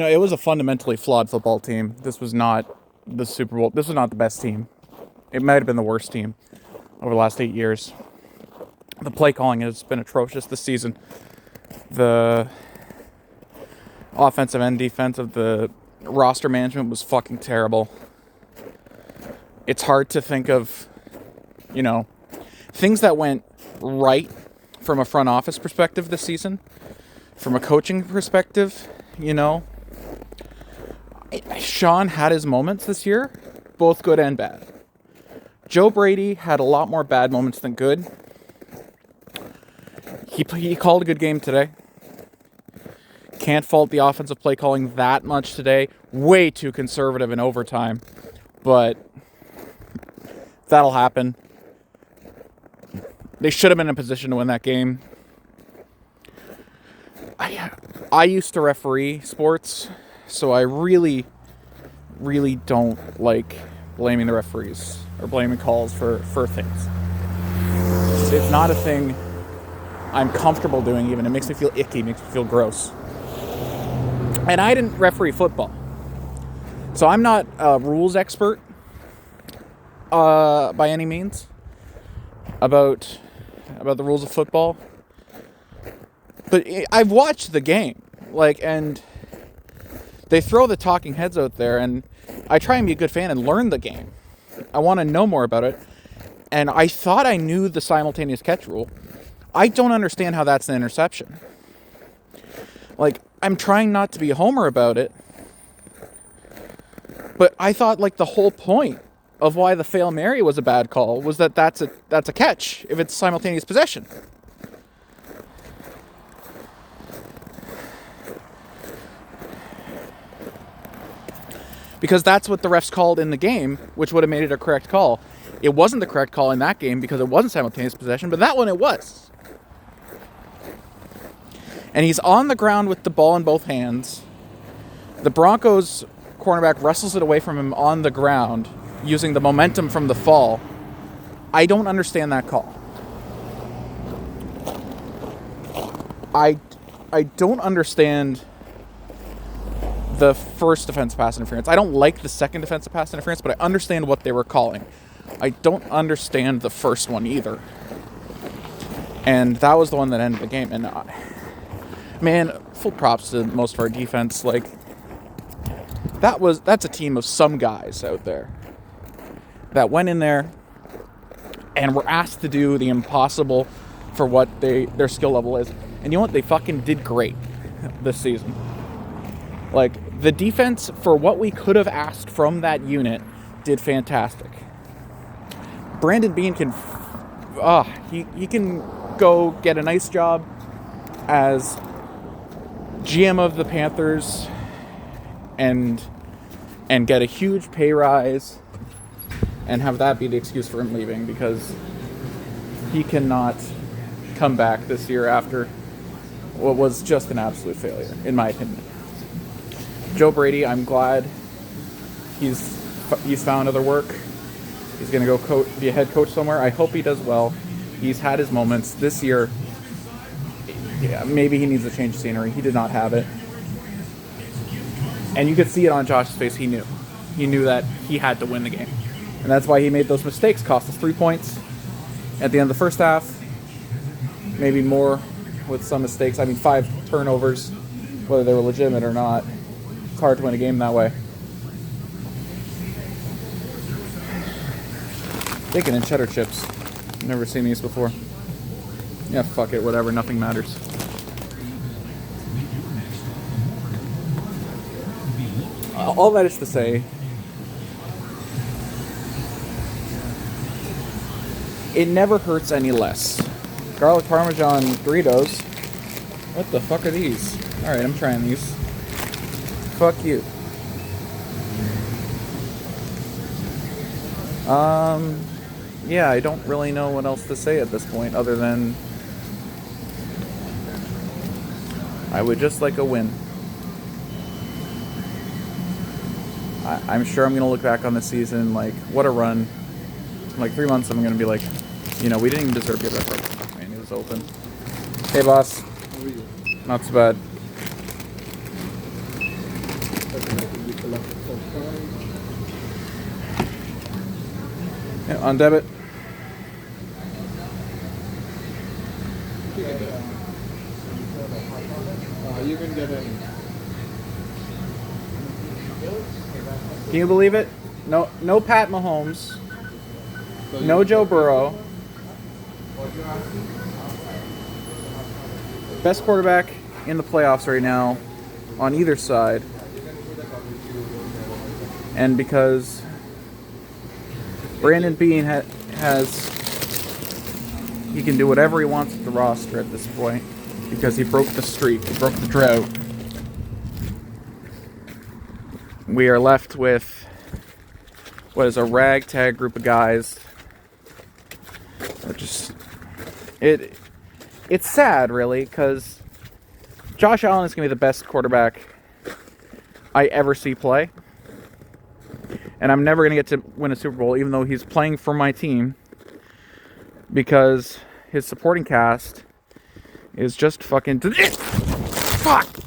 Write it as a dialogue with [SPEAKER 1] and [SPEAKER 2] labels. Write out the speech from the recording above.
[SPEAKER 1] it was a fundamentally flawed football team. This was not the Super Bowl. This was not the best team. It might have been the worst team over the last 8 years. The play calling has been atrocious this season. The offensive and defensive, the roster management was fucking terrible. It's hard to think of, things that went right from a front office perspective this season. From a coaching perspective, Sean had his moments this year, both good and bad. Joe Brady had a lot more bad moments than good. He called a good game today. Can't fault the offensive play calling that much today. Way too conservative in overtime. But that'll happen. They should have been in a position to win that game. I used to referee sports, so I really, really don't like blaming the referees or blaming calls for things. It's not a thing I'm comfortable doing even. It makes me feel icky, makes me feel gross. And I didn't referee football. So I'm not a rules expert by any means about the rules of football. But I've watched the game. And they throw the talking heads out there, and I try and be a good fan and learn the game. I want to know more about it. And I thought I knew the simultaneous catch rule. I don't understand how that's an interception. I'm trying not to be a homer about it. But I thought, the whole point of why the Hail Mary was a bad call was that's a catch if it's simultaneous possession. Because that's what the refs called in the game, which would have made it a correct call. It wasn't the correct call in that game because it wasn't simultaneous possession, but that one it was. And he's on the ground with the ball in both hands. The Broncos cornerback wrestles it away from him on the ground using the momentum from the fall. I don't understand that call. I don't understand the first defensive pass interference. I don't like the second defensive pass interference, but I understand what they were calling. I don't understand the first one either. And that was the one that ended the game. And man, full props to most of our defense. That's a team of some guys out there that went in there and were asked to do the impossible for what their skill level is. And you know what? They fucking did great this season. The defense, for what we could have asked from that unit, did fantastic. Brandon Beane can he can go get a nice job as GM of the Panthers and get a huge pay rise and have that be the excuse for him leaving, because he cannot come back this year after what was just an absolute failure, in my opinion. Joe Brady, I'm glad he's found other work. He's going to go be a head coach somewhere. I hope he does well. He's had his moments. This year, maybe he needs a change of scenery. He did not have it. And you could see it on Josh's face. He knew. He knew that he had to win the game. And that's why he made those mistakes. Cost us 3 points at the end of the first half. Maybe more with some mistakes. 5 turnovers, whether they were legitimate or not. It's hard to win a game that way. Bacon and cheddar chips. Never seen these before. Yeah, fuck it, whatever, nothing matters. All that is to say, it never hurts any less. Garlic Parmesan Doritos. What the fuck are these? Alright, I'm trying these. Fuck you. Yeah, I don't really know what else to say at this point other than I would just like a win. I'm sure I'm going to look back on the season like, what a run. In 3 months I'm going to be like, we didn't even deserve to get that fuck, man, it was open. Hey boss.
[SPEAKER 2] How are you?
[SPEAKER 1] Not so bad. Yeah, on debit.
[SPEAKER 2] You can get in.
[SPEAKER 1] Can you believe it? No Pat Mahomes. No Joe Burrow. Best quarterback in the playoffs right now on either side. And because Brandon Beane has he can do whatever he wants with the roster at this point because he broke the streak, he broke the drought. We are left with what is a ragtag group of guys. It's sad, really, because Josh Allen is going to be the best quarterback I ever see play. And I'm never going to get to win a Super Bowl, even though he's playing for my team, because his supporting cast is just fucking... Fuck!